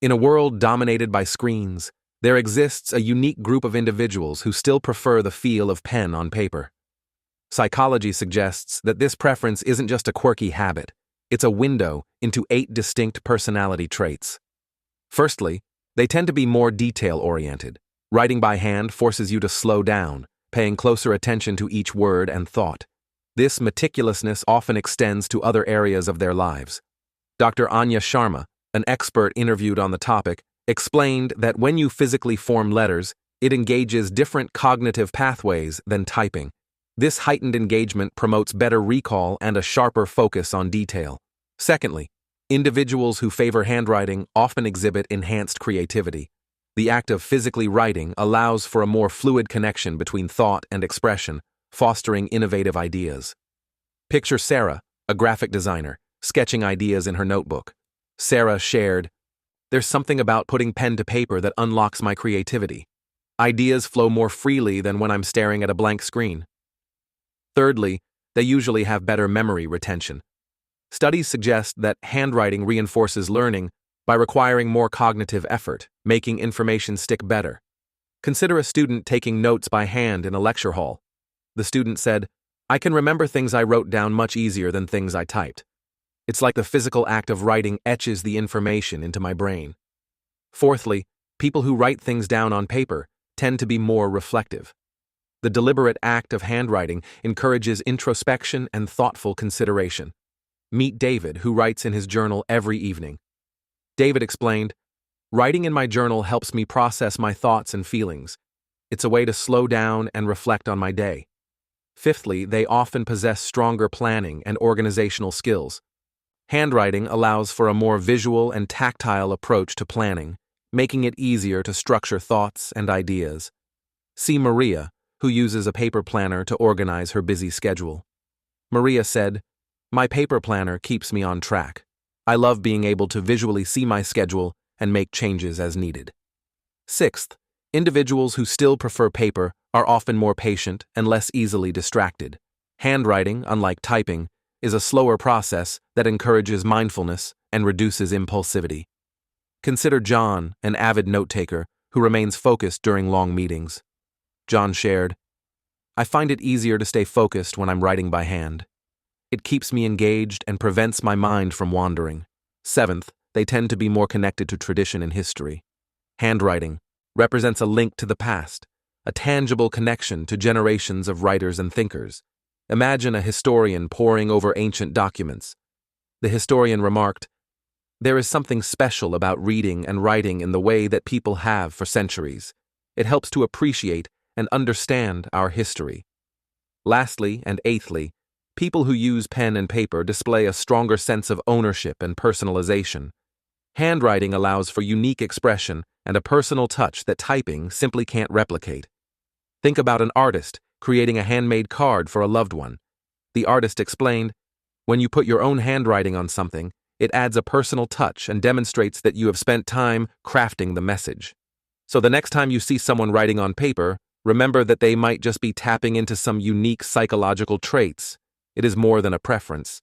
In a world dominated by screens, there exists a unique group of individuals who still prefer the feel of pen on paper. Psychology suggests that this preference isn't just a quirky habit, it's a window into 8 distinct personality traits. Firstly, they tend to be more detail-oriented. Writing by hand forces you to slow down, paying closer attention to each word and thought. This meticulousness often extends to other areas of their lives. Dr. Anya Sharma, an expert interviewed on the topic, explained that when you physically form letters, it engages different cognitive pathways than typing. This heightened engagement promotes better recall and a sharper focus on detail. Secondly, individuals who favor handwriting often exhibit enhanced creativity. The act of physically writing allows for a more fluid connection between thought and expression, fostering innovative ideas. Picture Sarah, a graphic designer, sketching ideas in her notebook. Sarah shared, "There's something about putting pen to paper that unlocks my creativity. Ideas flow more freely than when I'm staring at a blank screen." Thirdly, they usually have better memory retention. Studies suggest that handwriting reinforces learning by requiring more cognitive effort, making information stick better. Consider a student taking notes by hand in a lecture hall. The student said, "I can remember things I wrote down much easier than things I typed. It's like the physical act of writing etches the information into my brain." Fourthly, people who write things down on paper tend to be more reflective. The deliberate act of handwriting encourages introspection and thoughtful consideration. Meet David, who writes in his journal every evening. David explained, "Writing in my journal helps me process my thoughts and feelings. It's a way to slow down and reflect on my day." Fifthly, they often possess stronger planning and organizational skills. Handwriting allows for a more visual and tactile approach to planning, making it easier to structure thoughts and ideas. See Maria, who uses a paper planner to organize her busy schedule. Maria said, "My paper planner keeps me on track. I love being able to visually see my schedule and make changes as needed." Sixth, individuals who still prefer paper are often more patient and less easily distracted. Handwriting, unlike typing, is a slower process that encourages mindfulness and reduces impulsivity. Consider John, an avid note-taker who remains focused during long meetings. John shared, "I find it easier to stay focused when I'm writing by hand. It keeps me engaged and prevents my mind from wandering." Seventh, they tend to be more connected to tradition and history. Handwriting represents a link to the past, a tangible connection to generations of writers and thinkers. Imagine a historian poring over ancient documents. The historian remarked, "There is something special about reading and writing in the way that people have for centuries. It helps to appreciate and understand our history." Lastly, and eighthly, people who use pen and paper display a stronger sense of ownership and personalization. Handwriting allows for unique expression and a personal touch that typing simply can't replicate. Think about an artist creating a handmade card for a loved one. The artist explained, "When you put your own handwriting on something, it adds a personal touch and demonstrates that you have spent time crafting the message." So the next time you see someone writing on paper, remember that they might just be tapping into some unique psychological traits. It is more than a preference.